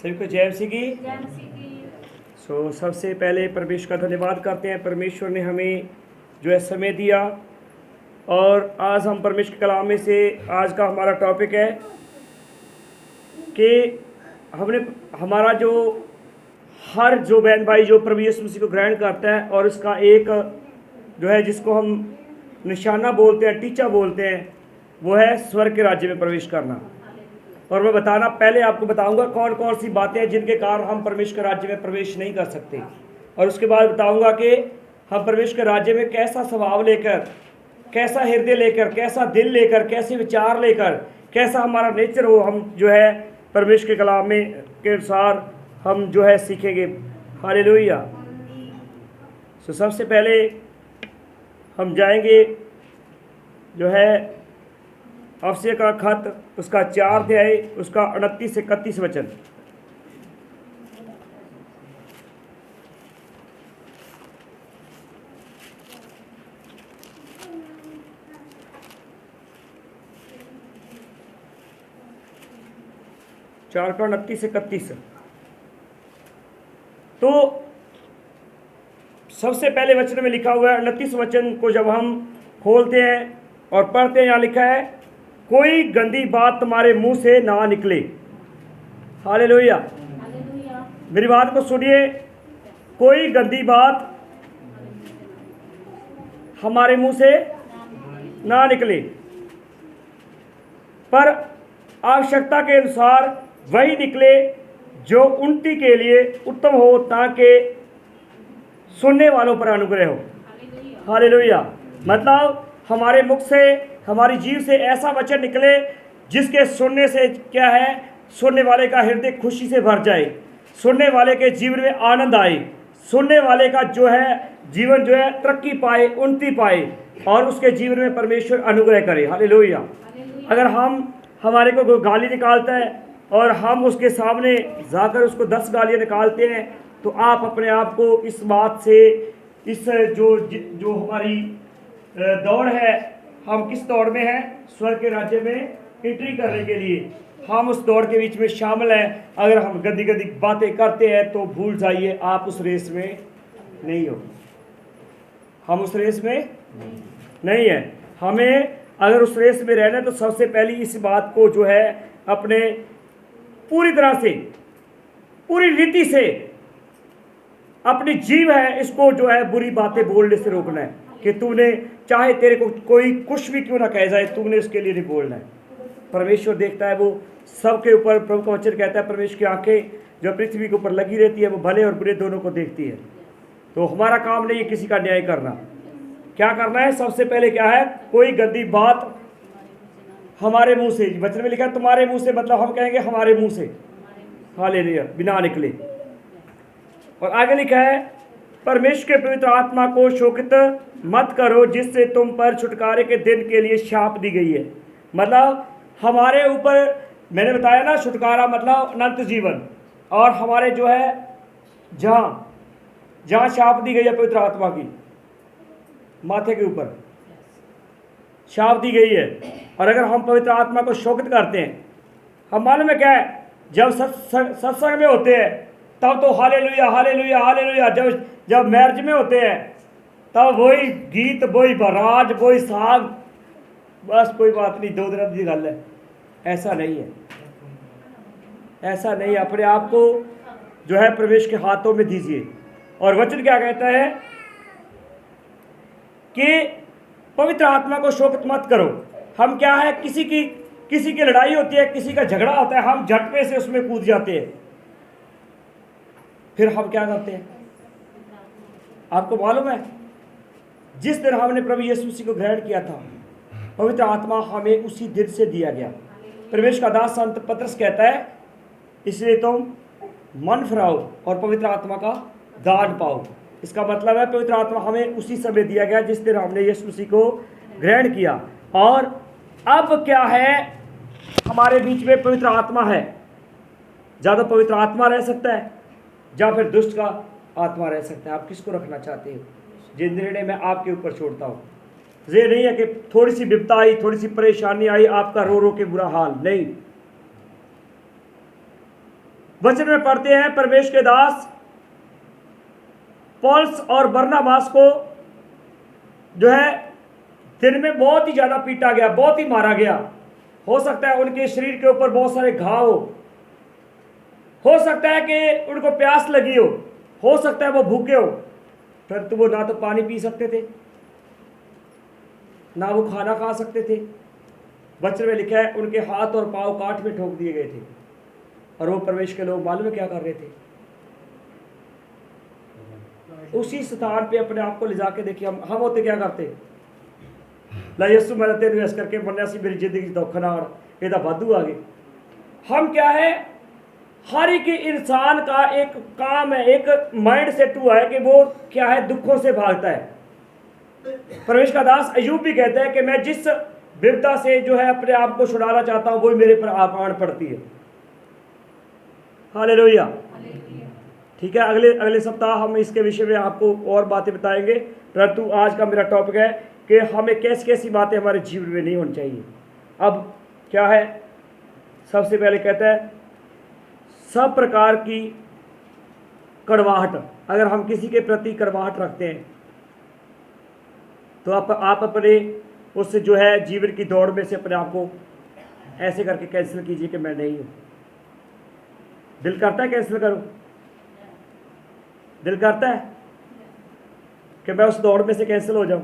सभी को जय मसीह की। सबसे पहले परमेश्वर का धन्यवाद करते हैं। परमेश्वर ने हमें जो है समय दिया और आज हम परमेश्वर के कलाम में से आज का हमारा टॉपिक है कि हमारा जो हर जो बहन भाई जो प्रभु यीशु मसीह को ग्रहण करता है और उसका एक जो है जिसको हम निशाना बोलते हैं, टीचा बोलते हैं, वो है स्वर्ग के राज्य में प्रवेश करना। और मैं पहले आपको बताऊंगा कौन कौन सी बातें हैं जिनके कारण हम परमेश्वर के राज्य में प्रवेश नहीं कर सकते, और उसके बाद बताऊंगा कि हम परमेश्वर के राज्य में कैसा स्वभाव लेकर, कैसा हृदय लेकर, कैसा दिल लेकर, कैसे विचार लेकर, कैसा हमारा नेचर हो, हम जो है परमेश्वर के कलाम में के अनुसार हम जो है सीखेंगे। हालेलुया। सबसे पहले हम जाएंगे जो है अफसिया का खत, उसका 4 अध्याय, उसका 29 से 31 वचन। चार का 29 से 31। तो सबसे पहले वचन में लिखा हुआ है, 29 वचन को जब हम खोलते हैं और पढ़ते हैं, यहाँ लिखा है, कोई गंदी बात तुम्हारे मुंह से ना निकले। हालेलुया। मेरी बात को सुनिए, कोई गंदी बात हमारे मुंह से ना निकले, पर आवश्यकता के अनुसार वही निकले जो उन्नति के लिए उत्तम हो, ताकि सुनने वालों पर अनुग्रह हो। हालेलुया। मतलब हमारे मुख से, हमारी जीव से ऐसा वचन निकले जिसके सुनने से क्या है, सुनने वाले का हृदय खुशी से भर जाए, सुनने वाले के जीवन में आनंद आए, सुनने वाले का जो है जीवन जो है तरक्की पाए, उन्नति पाए, और उसके जीवन में परमेश्वर अनुग्रह करे। हालेलुया। अगर हमारे को गाली निकालता है और हम उसके सामने जाकर उसको 10 गालियाँ निकालते हैं, तो आप अपने आप को इस बात से, इस जो हमारी दौड़ है, हम किस दौड़ में हैं? स्वर्ग के राज्य में एंट्री करने के लिए हम उस दौड़ के बीच में शामिल हैं। अगर हम गंदी गंदी बातें करते हैं तो भूल जाइए, आप उस रेस में नहीं हो। हम उस रेस में नहीं है। हमें अगर उस रेस में रहना है तो सबसे पहली इस बात को जो है अपने पूरी तरह से, पूरी रीति से अपनी जीव है इसको जो है बुरी बातें बोलने से रोकना है, कि तूने चाहे तेरे को कोई कुछ भी क्यों ना कह जाए, तूने उसके लिए नहीं बोलना है। परमेश्वर देखता है, वो सबके ऊपर, प्रभु का वचन कहता है, परमेश्वर की आंखें जो पृथ्वी के ऊपर लगी रहती है वो भले और बुरे दोनों को देखती है। तो हमारा काम नहीं है किसी का न्याय करना। क्या करना है? सबसे पहले क्या है? कोई गंदी बात हमारे मुंह से, वचन में लिखा है तुम्हारे मुंह से, मतलब हम कहेंगे हमारे मुंह से, हालेलुया, बिना निकले। और आगे लिखा है, परमेश्वर के पवित्र आत्मा को शोकित मत करो, जिससे तुम पर छुटकारे के दिन के लिए शाप दी गई है। मतलब हमारे ऊपर, मैंने बताया ना, छुटकारा मतलब अनंत जीवन, और हमारे जो है जहाँ शाप दी गई है पवित्र आत्मा की, माथे के ऊपर शाप दी गई है। और अगर हम पवित्र आत्मा को शोकित करते हैं, हम मालूम है क्या है, जब सत्संग में होते हैं तब तो हालेलुया हालेलुया हालेलुया, जब मैरिज में होते हैं तब वही गीत, वही बराज, वही साग, बस कोई बात नहीं, 2 दिन की गल है। ऐसा नहीं है, ऐसा नहीं। अपने आप को जो है प्रवेश के हाथों में दीजिए। और वचन क्या कहता है कि पवित्र आत्मा को शोकित मत करो। हम क्या है, किसी की लड़ाई होती है, किसी का झगड़ा होता है, हम झटके से उसमें कूद जाते हैं। फिर हम क्या करते हैं? आपको मालूम है, जिस दिन हमने प्रभु यीशु मसीह को ग्रहण किया था, पवित्र आत्मा हमें उसी दिन से दिया गया। परमेश्वर का दास संत पतरस कहता है, इसलिए तुम मन फिराओ और पवित्र आत्मा का दान पाओ। इसका मतलब है पवित्र आत्मा हमें उसी समय दिया गया जिस दिन हमने यीशु मसीह को ग्रहण किया। और अब क्या है, हमारे बीच में पवित्र आत्मा है। ज़्यादा पवित्र आत्मा रह सकता है या फिर दुष्ट का आत्मा रह सकता है। आप किसको रखना चाहते हो? जिस निर्णय मैं आपके ऊपर छोड़ता हूँ। ये नहीं है कि थोड़ी सी विपदा आई, थोड़ी सी परेशानी आई, आपका रो रो के बुरा हाल नहीं। वचन में पढ़ते हैं परमेश्वर के दास पौलुस और बरनबास को जो है दिन में बहुत ही ज़्यादा पीटा गया, बहुत ही मारा गया। हो सकता है उनके शरीर के ऊपर बहुत सारे घाव हो सकता है कि उनको प्यास लगी हो सकता है वो भूखे हो, परंतु वो ना तो पानी पी सकते थे, ना वो खाना खा सकते थे। वचन में लिखा है उनके हाथ और पांव काट में ठोक दिए गए थे, और वो परमेश्वर के लोग मालूम है क्या कर रहे थे? उसी स्थान पे अपने आप को ले जाके देखिए, हम होते क्या करते? ला यीशु मैं तेन इस करके बनया सी मेरी जिंदगी धोखनाड़ एदा वाधू आ गए। हम क्या है, हर एक इंसान का एक काम है, एक माइंड सेट हुआ है कि वो क्या है, दुखों से भागता है। परमेश्वर का दास अय्यूब भी कहता है कि मैं जिस विपदा से जो है अपने आप को छुड़ाना चाहता हूं वही मेरे पर आन पड़ती है। हालेलुया। ठीक है, अगले सप्ताह हम इसके विषय में आपको और बातें बताएंगे, परंतु आज का मेरा टॉपिक है कि हमें कैसी कैसी बातें हमारे जीवन में नहीं होनी चाहिए। अब क्या है, सबसे पहले कहता है सब प्रकार की कड़वाहट। अगर हम किसी के प्रति कड़वाहट रखते हैं तो आप अपने उससे जो है जीवन की दौड़ में से अपने आप को ऐसे करके कैंसिल कीजिए कि मैं नहीं हूँ। दिल करता है कैंसिल करूँ? दिल करता है कि मैं उस दौड़ में से कैंसिल हो जाऊं?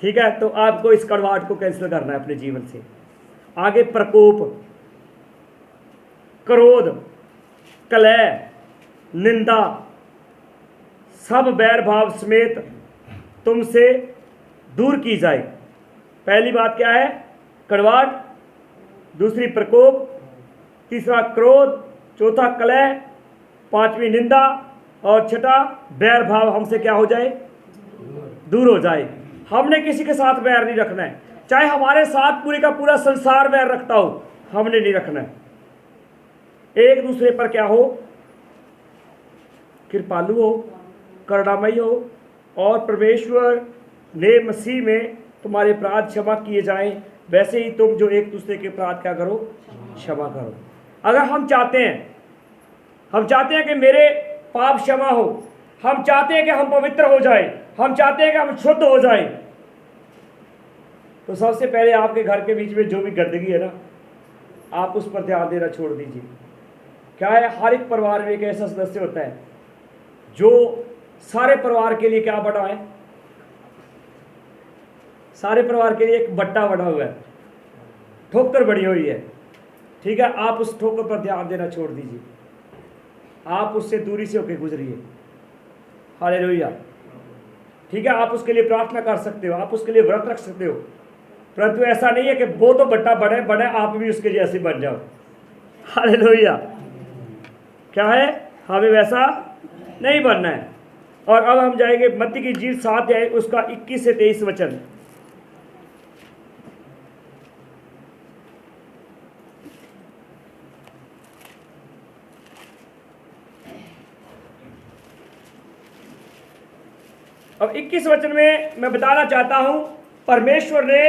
ठीक है, तो आपको इस कड़वाहट को कैंसिल करना है अपने जीवन से। आगे प्रकोप, क्रोध, कलह, निंदा, सब बैर भाव समेत तुमसे दूर की जाए। पहली बात क्या है? कड़वाहट, दूसरी प्रकोप, तीसरा क्रोध, चौथा कलह, पांचवी निंदा, और छठा बैर भाव हमसे क्या हो जाए? दूर हो जाए। हमने किसी के साथ बैर नहीं रखना है, चाहे हमारे साथ पूरे का पूरा संसार बैर रखता हो, हमने नहीं रखना है। एक दूसरे पर क्या हो? कृपालु हो, करुणामयी हो, और परमेश्वर ने मसीह में तुम्हारे अपराध क्षमा किए जाएं, वैसे ही तुम जो एक दूसरे के अपराध क्या करो? क्षमा करो। अगर हम चाहते हैं कि मेरे पाप क्षमा हो, हम चाहते हैं कि हम पवित्र हो जाएं, हम चाहते हैं कि हम शुद्ध हो जाएं, तो सबसे पहले आपके घर के बीच में जो भी गंदगी है ना, आप उस पर ध्यान देना छोड़ दीजिए। क्या है, हर एक परिवार में एक ऐसा सदस्य होता है जो सारे परिवार के लिए क्या बना है? सारे परिवार के लिए एक बट्टा बना हुआ है, ठोकर बड़ी हुई है। ठीक है, आप उस ठोकर पर ध्यान देना छोड़ दीजिए, आप उससे दूरी से होकर गुजरिए। हालेलुया। ठीक है, आप उसके लिए प्रार्थना कर सकते हो, आप उसके लिए व्रत रख सकते हो, परंतु ऐसा नहीं है कि वो तो बट्टा बने आप भी उसके जैसे बन जाओ। हालेलुया। क्या है, हमें वैसा नहीं बनना है। और अब हम जाएंगे मत्ती की इंजील 7 है उसका 21 से 23 वचन। अब 21 वचन में मैं बताना चाहता हूं, परमेश्वर ने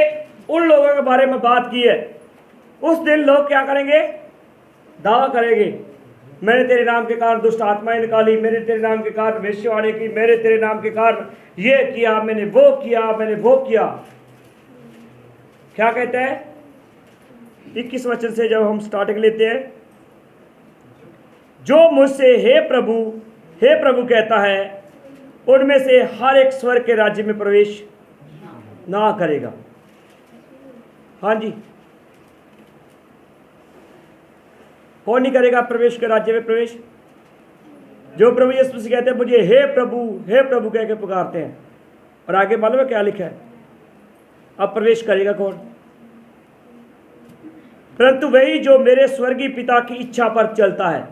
उन लोगों के बारे में बात की है। उस दिन लोग क्या करेंगे? दावा करेंगे, मैंने तेरे नाम के कारण दुष्ट आत्माएं निकाली, मैंने तेरे नाम के कारण भविष्यवाणी की, मैंने तेरे नाम के कारण ये किया, मैंने वो किया। क्या कहते हैं 21 वचन से जब हम स्टार्टिंग लेते हैं, जो मुझसे हे प्रभु कहता है, उनमें से हर एक स्वर्ग के राज्य में प्रवेश ना करेगा। हाँ जी, कौन नहीं करेगा प्रवेश के राज्य में प्रवेश? जो प्रभु यीशु मसीह कहते हैं मुझे हे प्रभु कह के पुकारते हैं। और आगे मालूम है क्या लिखा है? अब प्रवेश करेगा कौन? परंतु वही जो मेरे स्वर्गीय पिता की इच्छा पर चलता है।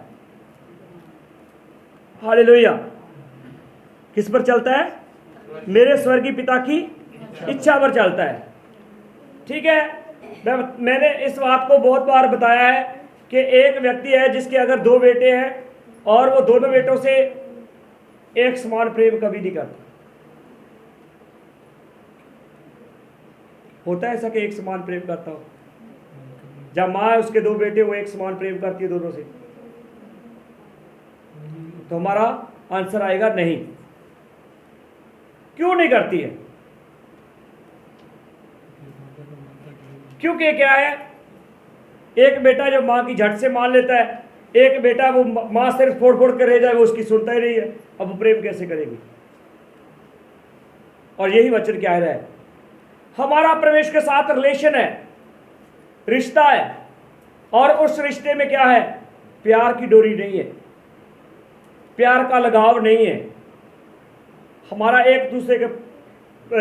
हालेलुया। किस पर चलता है? मेरे स्वर्गीय पिता की इच्छा पर चलता है। ठीक है, मैंने इस बात को बहुत बार बताया है कि एक व्यक्ति है जिसके अगर 2 बेटे हैं और वो दोनों बेटों से एक समान प्रेम कभी नहीं करता। होता है ऐसा कि एक समान प्रेम करता हो? जब माँ है उसके दो बेटे, वो एक समान प्रेम करती है दोनों से, तो हमारा आंसर आएगा नहीं। क्यों नहीं करती है? क्योंकि क्या है, एक बेटा जो माँ की झट से मान लेता है, एक बेटा वो माँ सिर्फ फोड़ फोड़ कर रह जाए, वो उसकी सुनता ही नहीं है, अब वो प्रेम कैसे करेगी? और यही वचन क्या है, हमारा परमेश्वर के साथ रिलेशन है, रिश्ता है, और उस रिश्ते में क्या है, प्यार की डोरी नहीं है, प्यार का लगाव नहीं है, हमारा एक दूसरे के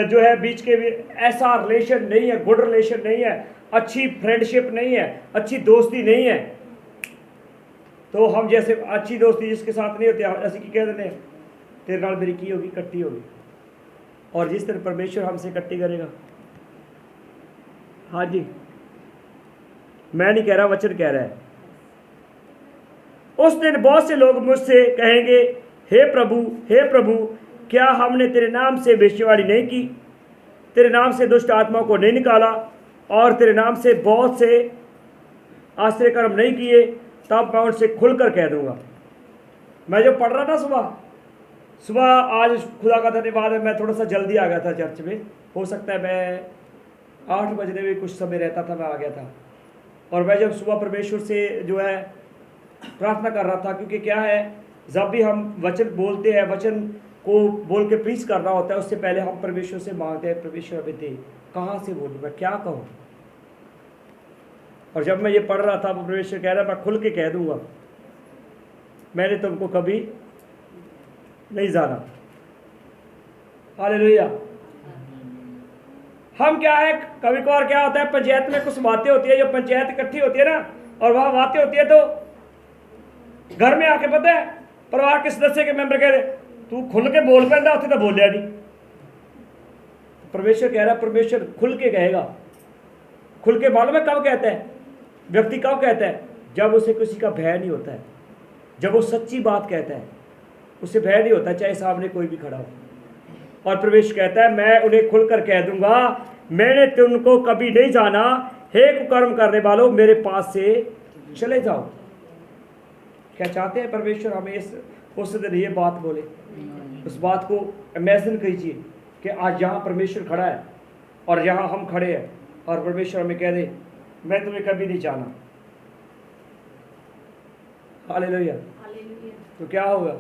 जो है बीच के भी ऐसा रिलेशन नहीं है, गुड रिलेशन नहीं है, अच्छी फ्रेंडशिप नहीं है, अच्छी दोस्ती नहीं है। तो हम जैसे अच्छी दोस्ती जिसके साथ नहीं होती, ऐसे की कह देते हैं तेरे नाल मेरी की होगी, कट्टी होगी, और जिस तरह परमेश्वर हमसे कट्टी करेगा। हाँ जी, मैं नहीं कह रहा, वचन कह रहा है। उस दिन बहुत से लोग मुझसे कहेंगे, हे प्रभु, क्या हमने तेरे नाम से भविष्यवाणी नहीं की, तेरे नाम से दुष्ट आत्माओं को नहीं निकाला, और तेरे नाम से बहुत से आश्चर्य कर्म नहीं किए? तब मैं उनसे खुलकर कह दूंगा। मैं जो पढ़ रहा था सुबह आज खुदा का धन्यवाद है, मैं थोड़ा सा जल्दी आ गया था चर्च में, हो सकता है मैं 8 बजने में कुछ समय रहता था, मैं आ गया था। और मैं जब सुबह परमेश्वर से जो है प्रार्थना कर रहा था, क्योंकि क्या है, जब भी हम वचन बोलते हैं, वचन को बोल के प्रीच करना होता है, उससे पहले हम परमेश्वर से मांगते हैं, परमेश्वर अभी दे, कहाँ से बोलूँ, मैं क्या कहूँ। और जब मैं ये पढ़ रहा था, परमेश्वर कह रहा मैं खुल के कह दूंगा, मैंने तुमको कभी नहीं जाना। हालेलुया। हम क्या है, कभी कभार क्या होता है, पंचायत में कुछ बातें होती है, जो पंचायत इकट्ठी होती है ना, और वहां बातें होती है, तो घर में आके पता है परिवार के सदस्य के मेंबर कह रहे तू खुल के बोल पैदा, उसे तो बोलिया नहीं। परमेश्वर कह रहा है, परमेश्वर खुल के कहेगा। खुल के मालूम है कब कहता है व्यक्ति, कब कहता है? जब उसे किसी का भय नहीं होता है, जब वो सच्ची बात कहता है, उसे भय नहीं होता, चाहे सामने कोई भी खड़ा हो। और परमेश्वर कहता है, मैं उन्हें खुलकर कह दूंगा, मैंने तुमको कभी नहीं जाना, हे कुकर्म करने वालों, मेरे पास से चले जाओ। क्या चाहते हैं परमेश्वर हमें उस दिन ये बात बोले? उस बात को इमेजिन कीजिए कि आज यहाँ परमेश्वर खड़ा है और यहाँ हम खड़े हैं, और परमेश्वर हमें कह दे, मैं तुम्हें कभी नहीं जाना। हालेलुया। तो क्या होगा?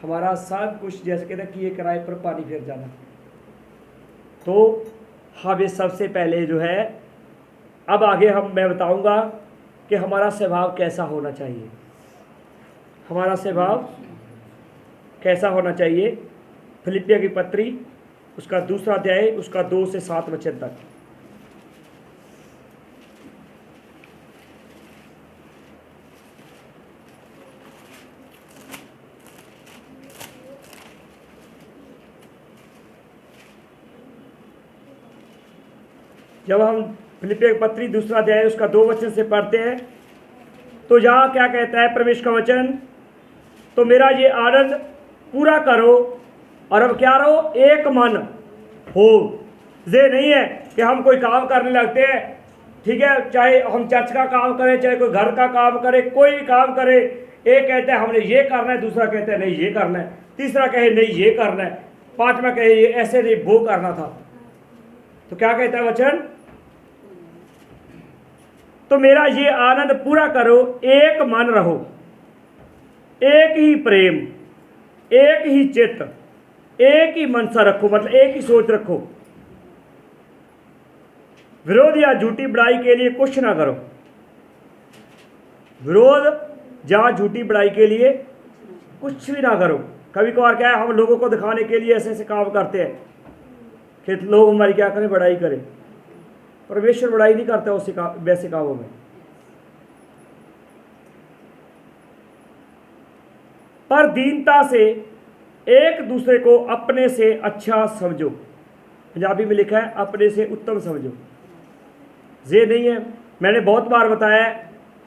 हमारा सब कुछ जैसे कहते हैं कि ये किराए पर पानी फिर जाना। तो हमें सबसे पहले जो है, अब आगे मैं बताऊंगा कि हमारा स्वभाव कैसा होना चाहिए, हमारा स्वभाव कैसा होना चाहिए। फिलिपियों की पत्री उसका 2 अध्याय, उसका 2 से 7 वचन तक। जब हम फिलिपियों की पत्री 2 अध्याय उसका 2 वचन से पढ़ते हैं, तो यहाँ क्या कहता है परमेश्वर का वचन, तो मेरा ये आनंद पूरा करो, और अब क्या रहो, एक मन हो। ये नहीं है कि हम कोई काम करने लगते हैं, ठीक है, चाहे हम चर्च का काम करें, चाहे कोई घर का काम करे, कोई भी काम करे, एक कहता है हमने ये करना है, दूसरा कहता है नहीं ये करना है, तीसरा कहे नहीं ये करना है, पांचवा कहे ये ऐसे नहीं वो करना था। तो क्या कहता है वचन, तो मेरा ये आनंद पूरा करो, एक मन रहो, एक ही प्रेम, एक ही चित्त, एक ही मनसा रखो, मतलब एक ही सोच रखो। विरोध या झूठी बड़ाई के लिए कुछ ना करो। विरोध या झूठी बड़ाई के लिए कुछ भी ना करो। कभी कभार क्या है, हम लोगों को दिखाने के लिए ऐसे ऐसे काम करते हैं कि लोग हमारी क्या करें, बड़ाई करें। परमेश्वर बड़ाई नहीं करता उसी वैसे कामों में। पर दीनता से एक दूसरे को अपने से अच्छा समझो। पंजाबी में लिखा है अपने से उत्तम समझो। ये नहीं है, मैंने बहुत बार बताया,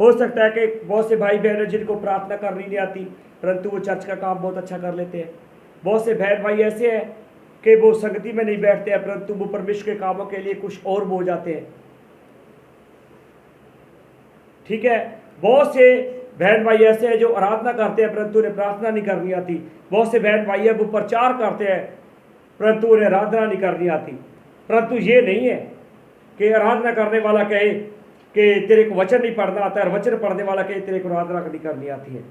हो सकता है कि बहुत से भाई बहन जिनको प्रार्थना करनी नहीं आती, परंतु वो चर्च का काम बहुत अच्छा कर लेते हैं। बहुत से बहन भाई ऐसे हैं कि वो संगति में नहीं बैठते हैं, परंतु वो परमेश्वर के कामों के लिए कुछ और हो जाते हैं। ठीक है, बहुत से बहन भाई ऐसे हैं जो आराधना करते हैं परंतु उन्हें प्रार्थना नहीं करनी आती। बहुत से बहन भाई है वो प्रचार करते हैं परंतु उन्हें आराधना नहीं करनी आती। परंतु ये नहीं है कि आराधना करने वाला कहे कि तेरे को वचन नहीं पढ़ना आता है, और वचन पढ़ने वाला कहे तेरे को आराधना नहीं करनी आती है।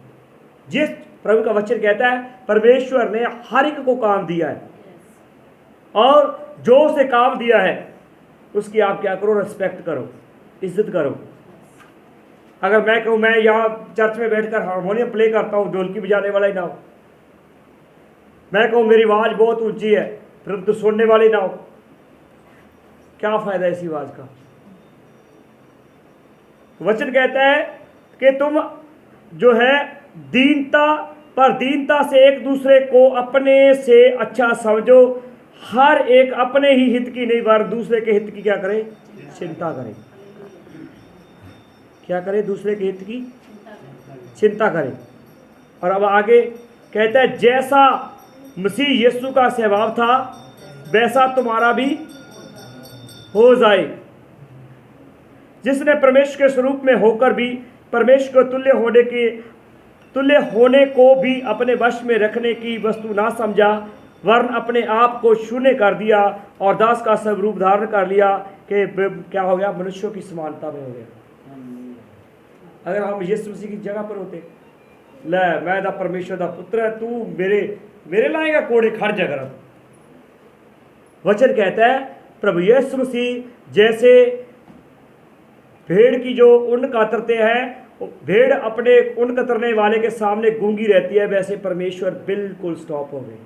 जिस प्रभु का वचन कहता है परमेश्वर ने हर एक को काम दिया है, और जो उसे काम दिया है उसकी आप क्या करो, रिस्पेक्ट करो, इज्जत करो। अगर मैं कहूँ मैं यहाँ चर्च में बैठकर हारमोनियम प्ले करता हूँ, ढोलकी बजाने वाला ही ना हो, मैं कहूँ मेरी आवाज़ बहुत ऊंची है परंतु सुनने वाली ना हो, क्या फायदा इसी आवाज़ का। वचन कहता है कि तुम जो है दीनता से एक दूसरे को अपने से अच्छा समझो, हर एक अपने ही हित की नहीं बार दूसरे के हित की क्या करे, चिंता करे। क्या करे, दूसरे के हित की चिंता करे। और अब आगे कहता है जैसा मसीह यीशु का स्वभाव था वैसा तुम्हारा भी हो जाए, जिसने परमेश्वर के स्वरूप में होकर भी परमेश्वर को तुल्य होने को भी अपने वश में रखने की वस्तु ना समझा, वरन अपने आप को शून्य कर दिया और दास का स्वरूप धारण कर लिया कि क्या हो गया, मनुष्यों की समानता में हो गया। अगर हम यीशु मसीह की जगह पर होते, ले मैं दा परमेश्वर दा पुत्र है, तू मेरे लाएगा कोड़े खड़ जगह। वचन कहता है प्रभु यीशु मसीह जैसे भेड़ की जो ऊन कतरते हैं, भेड़ अपने ऊन कतरने वाले के सामने गूंगी रहती है, वैसे परमेश्वर बिल्कुल स्टॉप हो गए।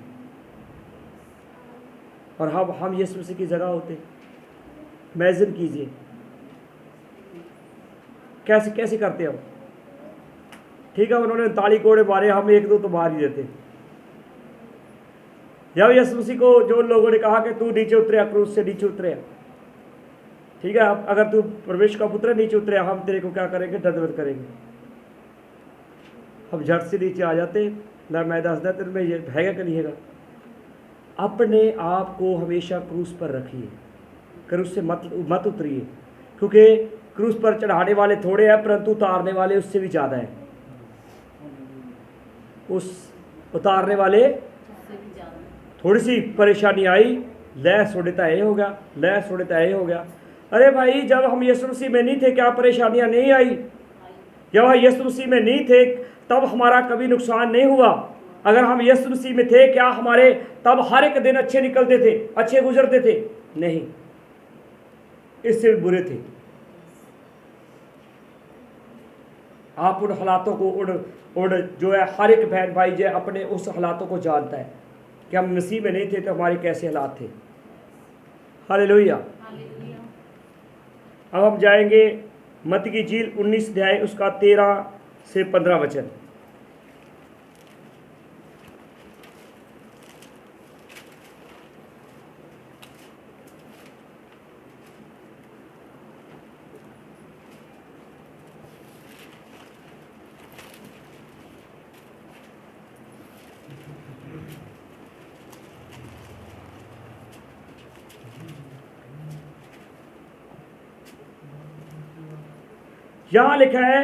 और हम यीशु मसीह की जगह होते, इमेजिन कीजिए कैसे कैसे करते हम। ठीक है, उन्होंने 39 कोड़े मारे, हम एक दो तो मार ही देते। जब यीशु मसीह को जो लोगों ने कहा कि तू नीचे उतरे, क्रूस से नीचे उतरे, ठीक है, अगर तू परमेश्वर का पुत्र नीचे उतरे, हम तेरे को क्या करेंगे, दंडवत करेंगे। हम झट से नीचे आ जाते, ना मैं दस दिन में ये हैगा कि नहीं हैगा। अपने आप को हमेशा क्रूस पर रखिए, क्रूस से मत उतरिए, क्योंकि क्रूस पर चढ़ाने वाले थोड़े हैं परंतु उतारने वाले उससे भी ज़्यादा हैं। उस उतारने वाले थोड़ी सी परेशानी आई, लय सोड़ता ये हो गया, लय सोड़ता ये हो गया। अरे भाई, जब हम यीशु मसीह में नहीं थे क्या परेशानियां नहीं आई? जब हम यीशु मसीह में नहीं थे तब हमारा कभी नुकसान नहीं हुआ। अगर हम यीशु मसीह में थे क्या हमारे तब हर एक दिन अच्छे निकलते थे, अच्छे गुजरते थे? नहीं, इससे भी बुरे थे। आप उन हालातों को उन जो है हर एक बहन भाई जो अपने उस हालातों को जानता है कि हम मसीह में नहीं थे तो हमारे कैसे हालात थे। हालेलुया। अब हम जाएंगे मत्ती की इंजील 19 अध्याय उसका 13 से 15 वचन। यहाँ लिखा है,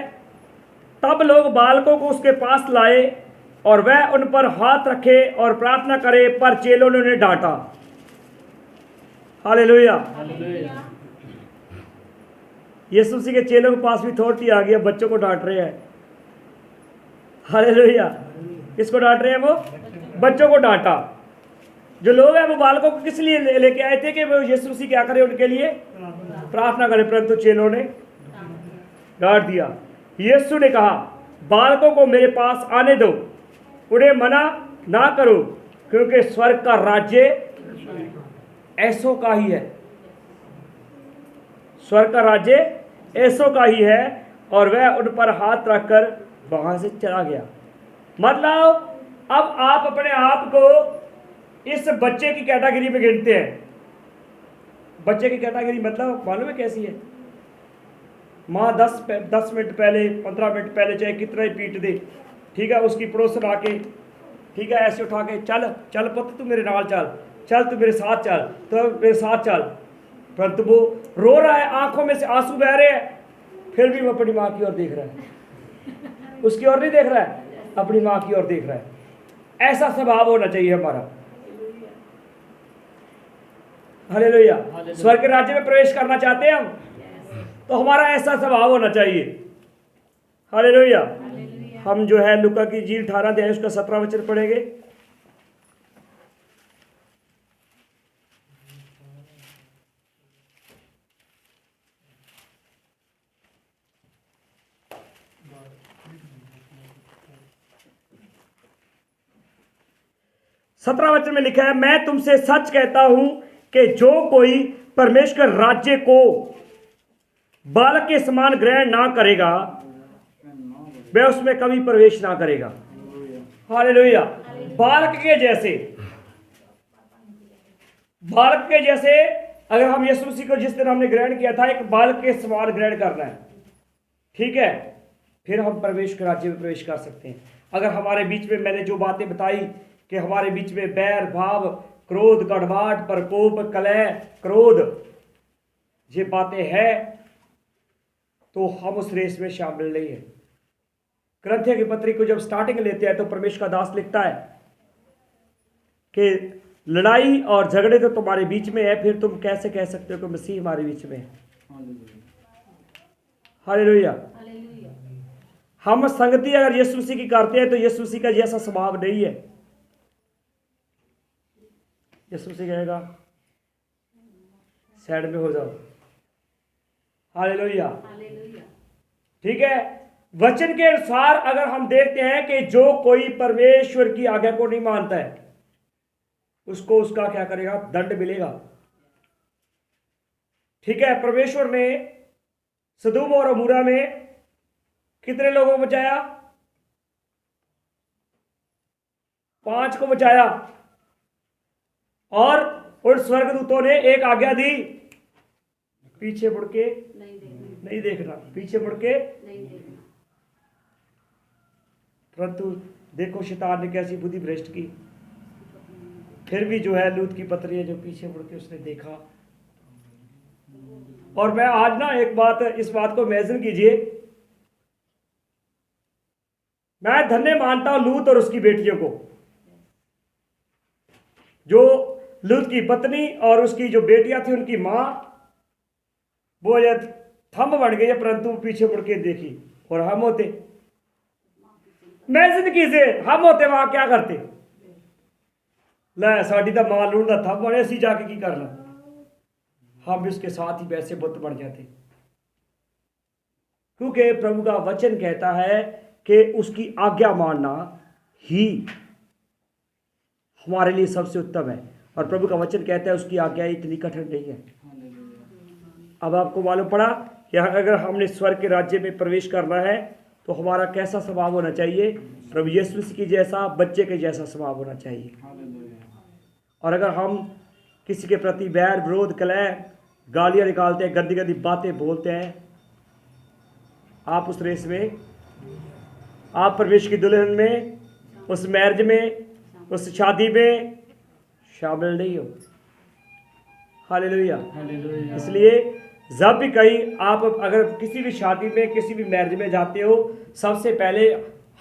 तब लोग बालकों को उसके पास लाए और वह उन पर हाथ रखे और प्रार्थना करे, पर चेलों ने उन्हें डांटा। हालेलुया। यीशु मसीह के चेलों के पास भी अथॉरिटी आ गई, बच्चों को डांट रहे हैं। हालेलुया। किसको डांट रहे हैं? वो बच्चों को डांटा। जो लोग हैं वो बालकों को किस लिए लेके आए थे कि वो यीशु मसीह क्या करे, उनके लिए प्रार्थना करे, परंतु चेलों ने डांट दिया। यीशु ने कहा, बालकों को मेरे पास आने दो, उन्हें मना ना करो, क्योंकि स्वर्ग का राज्य ऐसों का ही है। स्वर्ग का राज्य ऐसों का ही है। और वह उन पर हाथ रखकर वहां से चला गया। मतलब अब आप अपने आप को इस बच्चे की कैटेगरी में गिनते हैं। बच्चे की कैटेगरी मतलब मालूम है कैसी है? माँ 10 मिनट पहले, 15 मिनट पहले चाहे कितना ही पीट दे, ठीक है, उसकी पड़ोसन आके, ठीक है, ऐसे उठा के चल चल पुत्र तू मेरे नाल चल चल तू मेरे साथ चल, तो मेरे साथ चल। परंतु वो रो रहा है, आंखों में से आंसू बह रहे हैं, फिर भी वो अपनी माँ की ओर देख रहा है, उसकी ओर नहीं देख रहा है, अपनी माँ की ओर देख रहा है। ऐसा स्वभाव होना चाहिए हमारा। हालेलुया। स्वर्ग के राज्य में प्रवेश करना चाहते हैं हम, तो हमारा ऐसा स्वभाव होना चाहिए। हालेलुया। हम जो है लूका की इंजील 18 अध्याय उसका 17 वचन पढ़ेंगे। सत्रह वचन में लिखा है, मैं तुमसे सच कहता हूं कि जो कोई परमेश्वर राज्य को बालक के समान ग्रहण ना करेगा, वह उसमें कभी प्रवेश ना करेगा। हालेलुया। बालक के जैसे, बालक के जैसे अगर हम यीशु मसीह को जिस दिन हमने ग्रहण किया था, एक बालक के समान ग्रहण करना है, ठीक है, फिर हम परमेश्वर के राज्य में प्रवेश कर सकते हैं। अगर हमारे बीच में मैंने जो बातें बताई कि हमारे बीच में बैर भाव, क्रोध, गड़बड़, प्रकोप, कलह, क्रोध, ये बातें हैं, तो हम उस रेस में शामिल नहीं है। कुरिन्थियों की पत्री को जब स्टार्टिंग लेते हैं तो परमेश्वर का दास लिखता है कि लड़ाई और झगड़े तो तुम्हारे बीच में है, फिर तुम कैसे कह सकते हो कि मसीह हमारे बीच में है। हालेलुया। हम संगति अगर यीशु मसीह की करते हैं तो यीशु मसीह का जैसा स्वभाव नहीं है। यीशु मसीह कहेगा साइड में हो जाओ। हालेलुया। ठीक है। वचन के अनुसार अगर हम देखते हैं कि जो कोई परमेश्वर की आज्ञा को नहीं मानता है, उसको उसका क्या करेगा, दंड मिलेगा। ठीक है। परमेश्वर ने सदोम और अमोरा में कितने लोगों को बचाया? 5 को बचाया। और उन स्वर्गदूतों ने एक आज्ञा दी, पीछे मुड़ के नहीं देखना, पीछे मुड़ के नहीं देखना। परंतु देखो शैतान ने कैसी बुद्धि भ्रष्ट की, फिर भी जो है लूत की पत्नी है जो पीछे मुड़ के उसने देखा। और मैं आज ना एक बात, इस बात को इमेजिन कीजिए, मैं धन्य मानता हूं लूत और उसकी बेटियों को, जो लूत की पत्नी और उसकी जो बेटियां थी, उनकी मां वो थंब बन गई, परंतु पीछे मुड़ के देखी। और हम होते, मैं जिंदगी से हम होते वहां क्या करते? ले साड़ी का मां लूट का थंब बने, असी जाके की करना, हम इसके साथ ही वैसे बुत बन जाते। क्योंकि प्रभु का वचन कहता है कि उसकी आज्ञा मानना ही हमारे लिए सबसे उत्तम है। और प्रभु का वचन कहता है उसकी आज्ञा इतनी कठिन नहीं है। अब आपको मालूम पड़ा कि अगर हमने स्वर्ग के राज्य में प्रवेश करना है तो हमारा कैसा स्वभाव होना चाहिए? प्रभु यीशु मसीह की जैसा, बच्चे के जैसा स्वभाव होना चाहिए। और अगर हम किसी के प्रति बैर, विरोध, कलह, गालियां निकालते हैं, गंदी गंदी बातें बोलते हैं, आप उस रेस में, आप परमेश्वर की दुल्हन में, उस मैरिज में, उस शादी में शामिल नहीं हो। हालेलुया। इसलिए जब भी कहीं आप अगर किसी भी शादी में, किसी भी मैरिज में जाते हो, सबसे पहले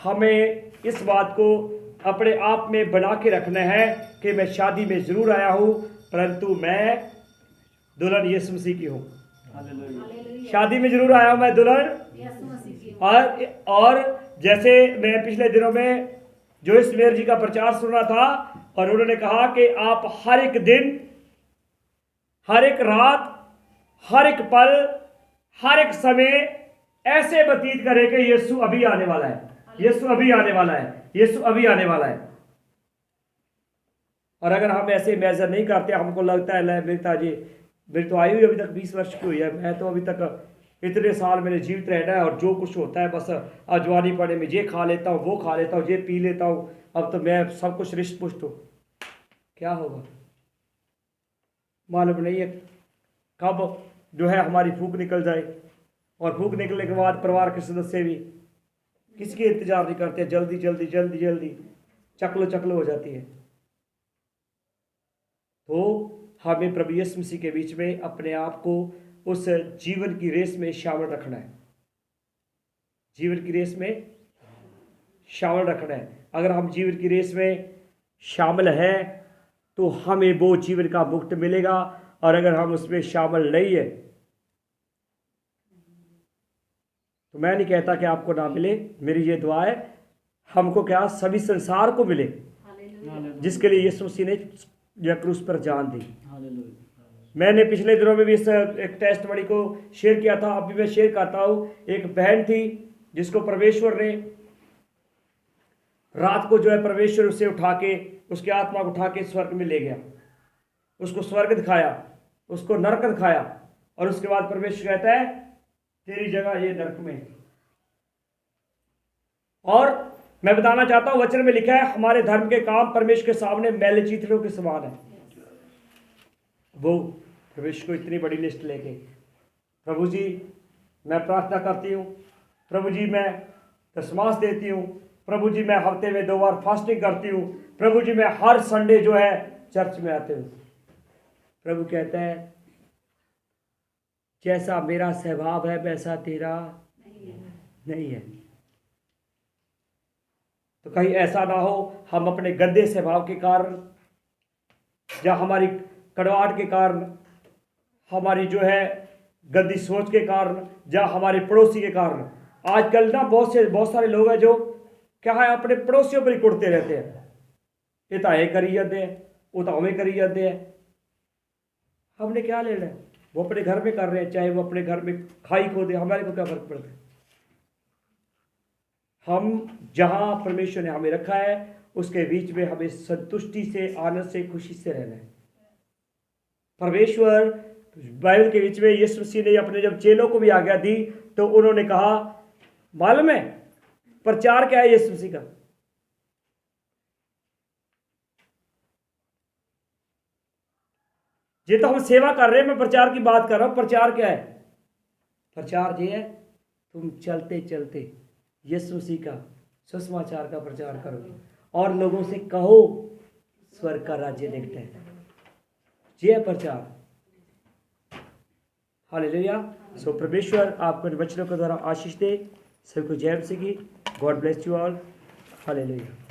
हमें इस बात को अपने आप में बना के रखना है कि मैं शादी में जरूर आया हूं, परंतु मैं दुल्हन यीशु मसीह की हूं। शादी में जरूर आया हूं मैं दुल्हन। और जैसे मैं पिछले दिनों में जोइस मेयर जी का प्रचार सुन रहा था, और उन्होंने कहा कि आप हर एक दिन, हर एक रात, हर एक पल, हर एक समय ऐसे व्यतीत करें कि यीशु अभी आने वाला है, यीशु अभी आने वाला है, यीशु अभी आने वाला है। और अगर हम ऐसे मेजर नहीं करते, हमको लगता है मेरी तो आयु अभी तक 20 वर्ष की हुई है, मैं तो अभी तक इतने साल मेरे जीवित रहना है, और जो कुछ होता है बस अजवानी पड़े में ये खा लेता हूँ, वो खा लेता हूँ, ये पी लेता हूँ, अब तो मैं सब कुछ रिष्ट पुष्ट हूँ। क्या होगा मालूम नहीं है कब जो है हमारी फूक निकल जाए। और फूक निकलने के बाद परिवार के सदस्य भी किसकी इंतजार नहीं करते, जल्दी जल्दी जल्दी जल्दी चकलो चकलो हो जाती है। हो हमें प्रभु यीशु मसीह के बीच में अपने आप को उस जीवन की रेस में शामिल रखना है, जीवन की रेस में शामिल रखना है। अगर हम जीवन की रेस में शामिल हैं तो हमें वो जीवन का मुक्त मिलेगा, और अगर हम उसमें शामिल नहीं है तो मैं नहीं कहता कि आपको ना मिले, मेरी ये दुआ है हमको क्या सभी संसार को मिले, जिसके लिए यीशु मसीह ने यह क्रूस पर जान दी। मैंने पिछले दिनों में भी इस एक टेस्टमनी को शेयर किया था, अभी मैं शेयर करता हूँ। एक बहन थी जिसको परमेश्वर ने रात को जो है परमेश्वर उसे उठा के, उसकी आत्मा को उठा के स्वर्ग में ले गया, उसको स्वर्ग दिखाया, उसको नरक दिखाया, और उसके बाद परमेश्वर कहता है तेरी जगह ये नरक में। और मैं बताना चाहता हूं वचन में लिखा है हमारे धर्म के काम परमेश्वर के सामने मैले चीथड़ों के समान है। वो परमेश्वर को इतनी बड़ी लिस्ट लेके, प्रभु जी मैं प्रार्थना करती हूँ, प्रभु जी मैं दशमांश देती हूँ, प्रभु जी मैं हफ्ते में 2 बार फास्टिंग करती हूँ, प्रभु जी मैं हर संडे जो है चर्च में आती हूँ। प्रभु कहता है जैसा मेरा स्वभाव है वैसा तेरा नहीं है। तो कहीं ऐसा ना हो हम अपने गंदे स्वभाव के कारण या हमारी कड़वाहट के कारण, हमारी जो है गंदी सोच के कारण, या हमारे पड़ोसी के कारण, आजकल ना बहुत सारे लोग हैं जो क्या है अपने पड़ोसियों पर ही कुड़ते रहते हैं, ये तो ये करी जाते हैं, वो तो हमें करी जाते हैं। हमने क्या लेना है, वो अपने घर में कर रहे हैं, चाहे वो अपने घर में खाई खो दे, हमारे को क्या फर्क पड़ता है। हम जहां परमेश्वर ने हमें रखा है उसके बीच में हमें संतुष्टि से, आनंद से, खुशी से रहना है। परमेश्वर बाइबल के बीच में यीशु मसीह ने अपने जब चेलों को भी आज्ञा दी तो उन्होंने कहा मालूम है प्रचार क्या है यीशु मसीह का? ये तो हम सेवा कर रहे हैं, मैं प्रचार की बात कर रहा हूं। प्रचार क्या है? प्रचार ये है तुम चलते चलते यीशु मसीह का सुसमाचार का प्रचार करो और लोगों से कहो स्वर्ग का राज्य निकट है। ये है प्रचार। हालेलुया। सो परमेश्वर आपको इन वचनों के द्वारा आशीष दे। सबको जय मसीह की। God bless you all. Hallelujah.